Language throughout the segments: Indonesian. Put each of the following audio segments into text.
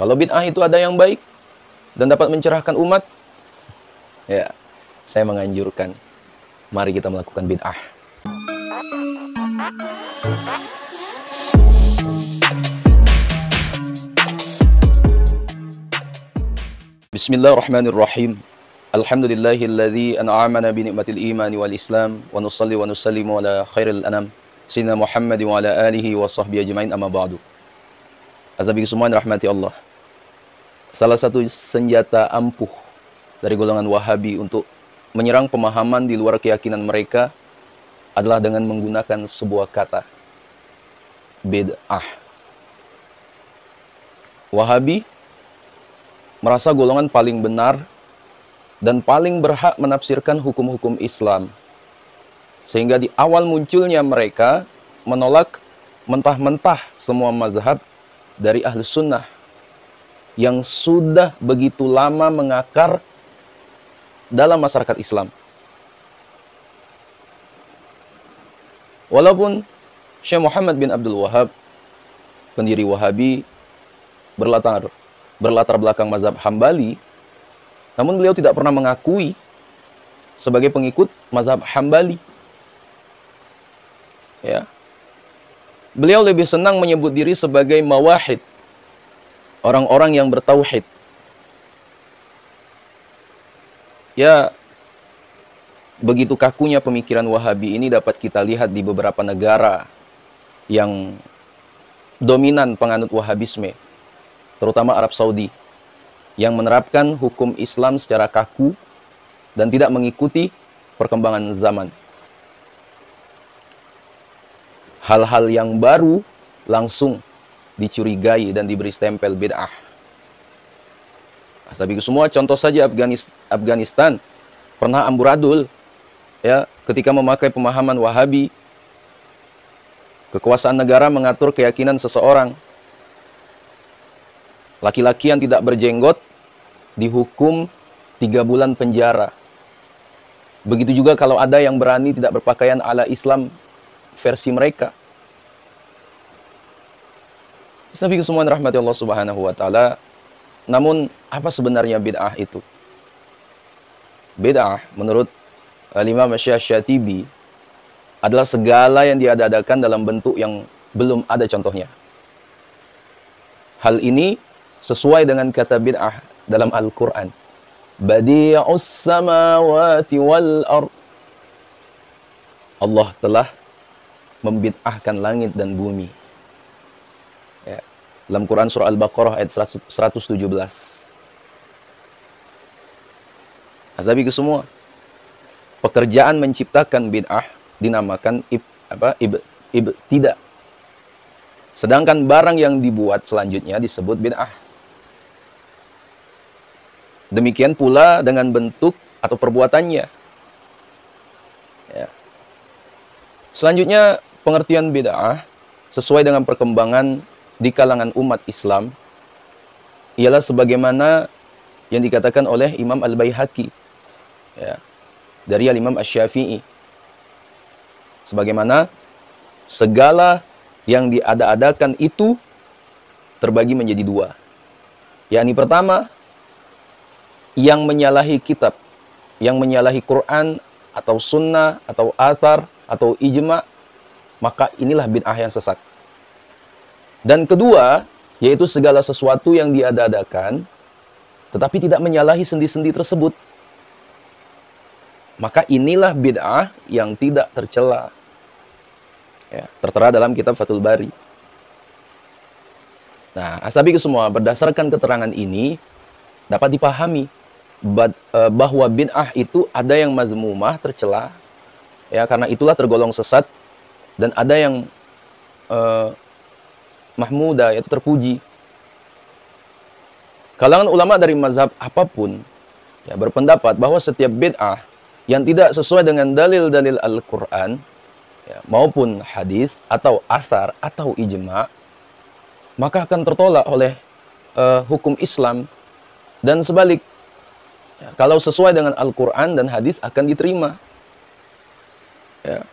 Kalau bid'ah itu ada yang baik dan dapat mencerahkan umat, ya, saya menganjurkan mari kita melakukan bid'ah. Bismillahirrahmanirrahim. Alhamdulillahilladzi an'amana bi ni'matil imani wal islam wa nusalli wa nusallimu ala khairil anam sayyidina Muhammad wa ala alihi wa sahbihi ajmain, amma ba'du. Azabi semua yang rahmati Allah. Salah satu senjata ampuh dari golongan Wahabi untuk menyerang pemahaman di luar keyakinan mereka adalah dengan menggunakan sebuah kata, bid'ah. Wahabi merasa golongan paling benar dan paling berhak menafsirkan hukum-hukum Islam. Sehingga di awal munculnya mereka menolak mentah-mentah semua mazhab dari Ahlus Sunnah yang sudah begitu lama mengakar dalam masyarakat Islam. Walaupun Syekh Muhammad bin Abdul Wahab, pendiri Wahabi, berlatar belakang mazhab Hambali, namun beliau tidak pernah mengakui sebagai pengikut mazhab Hambali. Ya. Beliau lebih senang menyebut diri sebagai mawahid, orang-orang yang bertauhid. Ya, begitu kakunya pemikiran Wahabi ini dapat kita lihat di beberapa negara yang dominan penganut Wahabisme, terutama Arab Saudi, yang menerapkan hukum Islam secara kaku dan tidak mengikuti perkembangan zaman. Hal-hal yang baru langsung dicurigai dan diberi stempel bid'ah. Asabiku semua, contoh saja Afghanistan pernah amburadul, ya, ketika memakai pemahaman Wahabi. Kekuasaan negara mengatur keyakinan seseorang. Laki-laki yang tidak berjenggot dihukum 3 bulan penjara. Begitu juga kalau ada yang berani tidak berpakaian ala Islam versi mereka. Sabiqu semua rahmati Allah Subhanahu wa taala. Namun apa sebenarnya bid'ah itu? Bid'ah menurut Imam Syatibi adalah segala yang diada-adakan dalam bentuk yang belum ada contohnya. Hal ini sesuai dengan kata bid'ah dalam Al-Quran. Badi'us samawati wal ard. Allah telah membid'ahkan langit dan bumi. Ya. Dalam Quran surah Al-Baqarah ayat 117. Azabi ke semua. Pekerjaan menciptakan bid'ah dinamakan ibtidah. Sedangkan barang yang dibuat selanjutnya disebut bid'ah. Demikian pula dengan bentuk atau perbuatannya. Ya. Selanjutnya, pengertian bid'ah sesuai dengan perkembangan di kalangan umat Islam ialah sebagaimana yang dikatakan oleh Imam Al-Baihaqi, ya, dari Al-Imam Asy-Syafi'i. Sebagaimana segala yang diada-adakan itu terbagi menjadi 2. Yakni pertama, yang menyalahi kitab, yang menyalahi Quran atau sunnah atau athar atau ijma', maka inilah bid'ah yang sesat. Dan kedua, yaitu segala sesuatu yang diada-adakan tetapi tidak menyalahi sendi-sendi tersebut, maka inilah bid'ah yang tidak tercela. Ya, tertera dalam kitab Fathul Bari. Nah, asabiku semua, berdasarkan keterangan ini dapat dipahami bahwa bid'ah itu ada yang mazmumah, tercela, ya, karena itulah tergolong sesat, dan ada yang mahmudah, yaitu terpuji. Kalangan ulama dari mazhab apapun, ya, berpendapat bahwa setiap bid'ah yang tidak sesuai dengan dalil-dalil Al-Quran, ya, maupun hadis atau asar atau ijma', maka akan tertolak oleh hukum Islam, dan sebalik. Ya, kalau sesuai dengan Al-Quran dan hadis akan diterima. Ya.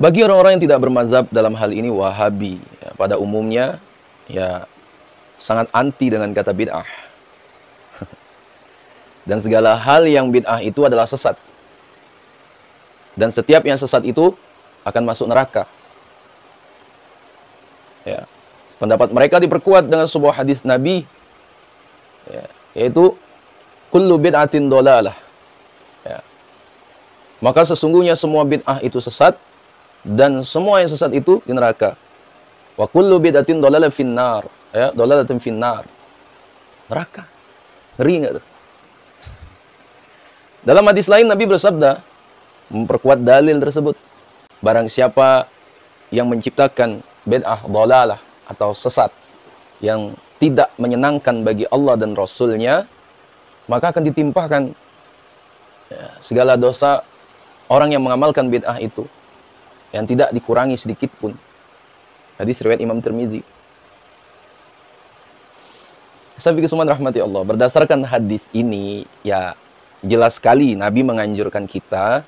Bagi orang-orang yang tidak bermazhab dalam hal ini, Wahabi ya, pada umumnya ya sangat anti dengan kata bid'ah. Dan segala hal yang bid'ah itu adalah sesat. Dan setiap yang sesat itu akan masuk neraka. Ya. Pendapat mereka diperkuat dengan sebuah hadis Nabi, ya, yaitu kullu bid'atin dolalah. Ya. Maka sesungguhnya semua bid'ah itu sesat, dan semua yang sesat itu di neraka. Wa kullu bid'atin dolalah finnar. Ya, dolalatin finnar. Neraka. Ngeri nggak tuh? Dalam hadis lain Nabi bersabda, memperkuat dalil tersebut. Barang siapa yang menciptakan bid'ah dolalah atau sesat yang tidak menyenangkan bagi Allah dan Rasulnya, maka akan ditimpakan ya, segala dosa orang yang mengamalkan bid'ah itu, yang tidak dikurangi sedikit pun. Hadis riwayat Imam Tirmizi. Sahabat semua rahmati Allah, berdasarkan hadis ini ya jelas sekali Nabi menganjurkan kita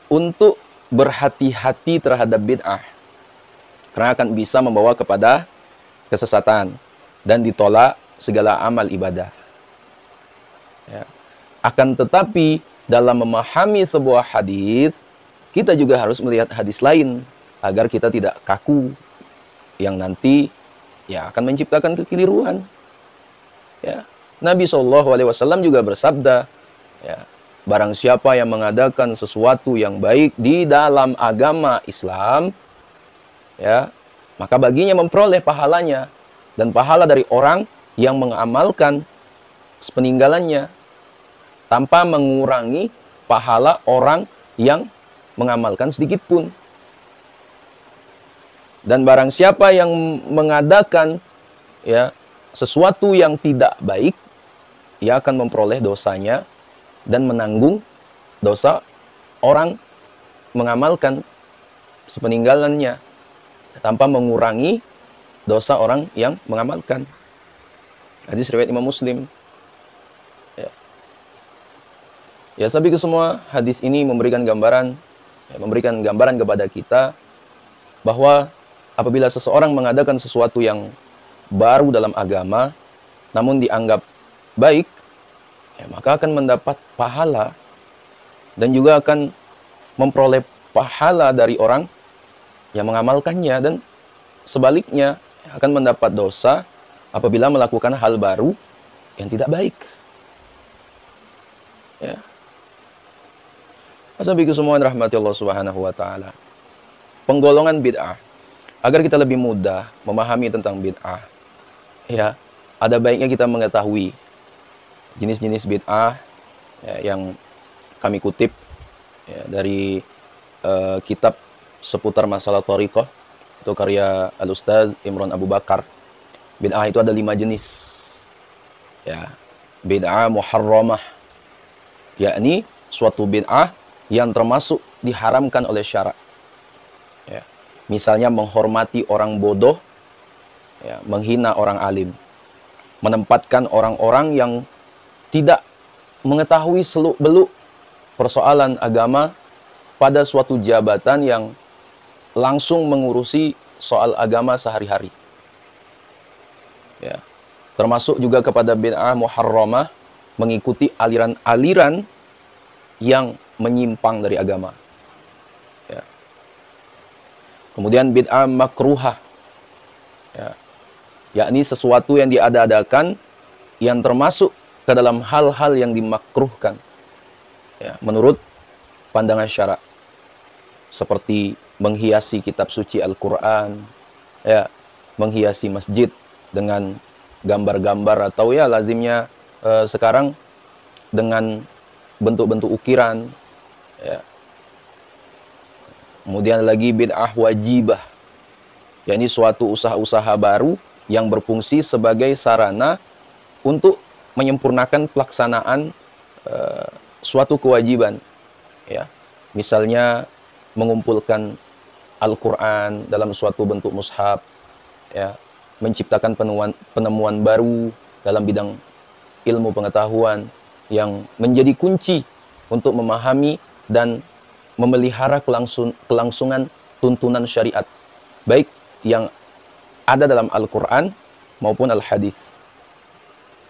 untuk berhati-hati terhadap bid'ah, karena akan bisa membawa kepada kesesatan dan ditolak segala amal ibadah. Ya. Akan tetapi dalam memahami sebuah hadis, kita juga harus melihat hadis lain agar kita tidak kaku yang nanti ya akan menciptakan kekeliruan. Ya. Nabi SAW juga bersabda, ya, barang siapa yang mengadakan sesuatu yang baik di dalam agama Islam, ya, maka baginya memperoleh pahalanya dan pahala dari orang yang mengamalkan sepeninggalannya tanpa mengurangi pahala orang yang mengamalkan sedikit pun. Dan barang siapa yang mengadakan ya sesuatu yang tidak baik, ia akan memperoleh dosanya dan menanggung dosa orang mengamalkan sepeninggalannya tanpa mengurangi dosa orang yang mengamalkan. Hadis riwayat Imam Muslim. Ya, sahabat semua, hadis ini memberikan gambaran kepada kita bahwa apabila seseorang mengadakan sesuatu yang baru dalam agama, namun dianggap baik, ya, maka akan mendapat pahala dan juga akan memperoleh pahala dari orang yang mengamalkannya, dan sebaliknya akan mendapat dosa apabila melakukan hal baru yang tidak baik. Ya. Sahabat semua rahmati Allah Subhanahu wa taala. Penggolongan bid'ah, agar kita lebih mudah memahami tentang bid'ah, ya, ada baiknya kita mengetahui jenis-jenis bid'ah ya, yang kami kutip ya, dari kitab seputar masalah thariqah atau karya Al-Ustaz Imran Abu Bakar. Bid'ah itu ada 5 jenis. Ya, bid'ah muharramah, yakni suatu bid'ah yang termasuk diharamkan oleh syara. Ya. Misalnya menghormati orang bodoh, ya, menghina orang alim, menempatkan orang-orang yang tidak mengetahui seluk-beluk persoalan agama pada suatu jabatan yang langsung mengurusi soal agama sehari-hari. Ya. Termasuk juga kepada bid'ah muharramah, mengikuti aliran-aliran yang menyimpang dari agama. Ya. Kemudian bid'ah makruhah, ya, yakni sesuatu yang diada-adakan yang termasuk ke dalam hal-hal yang dimakruhkan, ya, menurut pandangan syara, seperti menghiasi kitab suci Al-Quran, ya, menghiasi masjid dengan gambar-gambar atau ya lazimnya sekarang dengan bentuk-bentuk ukiran. Ya. Kemudian lagi bid'ah wajibah, yakni suatu usaha-usaha baru yang berfungsi sebagai sarana untuk menyempurnakan pelaksanaan suatu kewajiban. Ya. Misalnya mengumpulkan Al-Quran dalam suatu bentuk mushaf, ya, menciptakan penemuan baru dalam bidang ilmu pengetahuan yang menjadi kunci untuk memahami dan memelihara kelangsungan tuntunan syariat, baik yang ada dalam Al-Quran maupun Al-Hadis.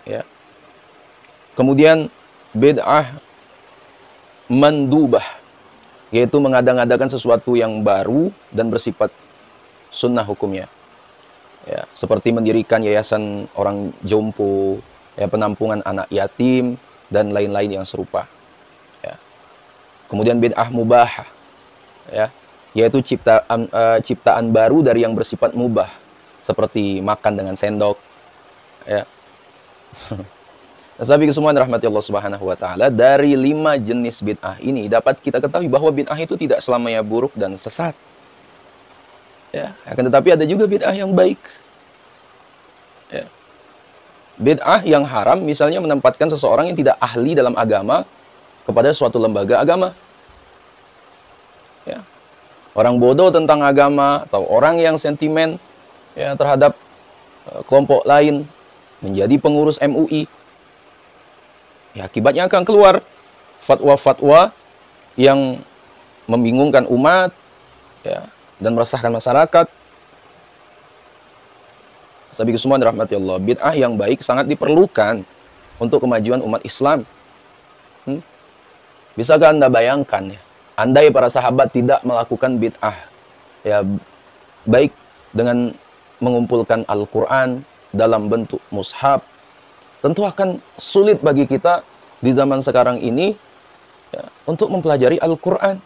Ya. Kemudian bid'ah mandubah, yaitu mengada-ngadakan sesuatu yang baru dan bersifat sunnah hukumnya. Ya, seperti mendirikan yayasan orang jompo, ya, penampungan anak yatim, dan lain-lain yang serupa. Ya. Kemudian bid'ah mubah, ya, yaitu ciptaan baru dari yang bersifat mubah, seperti makan dengan sendok. Ya. Sahabat semua rahmati Allah Subhanahu wa taala, dari 5 jenis bid'ah ini dapat kita ketahui bahwa bid'ah itu tidak selamanya buruk dan sesat. Ya, akan tetapi ada juga bid'ah yang baik. Ya. Bid'ah yang haram misalnya menempatkan seseorang yang tidak ahli dalam agama kepada suatu lembaga agama. Ya. Orang bodoh tentang agama atau orang yang sentimen, ya, terhadap kelompok lain menjadi pengurus MUI. Ya, akibatnya akan keluar fatwa-fatwa yang membingungkan umat, ya, dan meresahkan masyarakat. Sahabat semua dirahmati Allah, bid'ah yang baik sangat diperlukan untuk kemajuan umat Islam. Bisakah Anda bayangkan, ya, andai para sahabat tidak melakukan bid'ah, ya, baik dengan mengumpulkan Al-Quran dalam bentuk mushaf, tentu akan sulit bagi kita di zaman sekarang ini, ya, untuk mempelajari Al-Quran.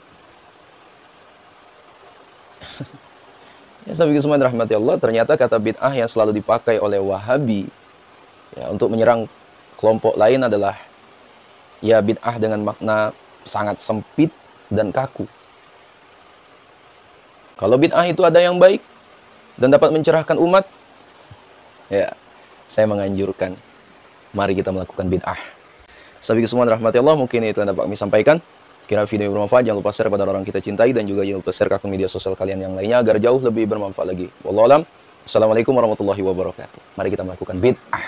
Ya, sahabat semua rahmati Allah, ternyata kata bid'ah yang selalu dipakai oleh Wahabi, ya, untuk menyerang kelompok lain adalah, ya, bid'ah dengan makna sangat sempit dan kaku. Kalau bid'ah itu ada yang baik dan dapat mencerahkan umat, ya, saya menganjurkan mari kita melakukan bid'ah. Sahabat semua rahmati Allah, mungkin itu yang dapat kami sampaikan. Kira video bermanfaat, jangan lupa share pada orang kita cintai, dan juga jangan lupa share ke akun media sosial kalian yang lainnya agar jauh lebih bermanfaat lagi. Wallahu a'lam. Assalamualaikum warahmatullahi wabarakatuh. Mari kita melakukan bid'ah.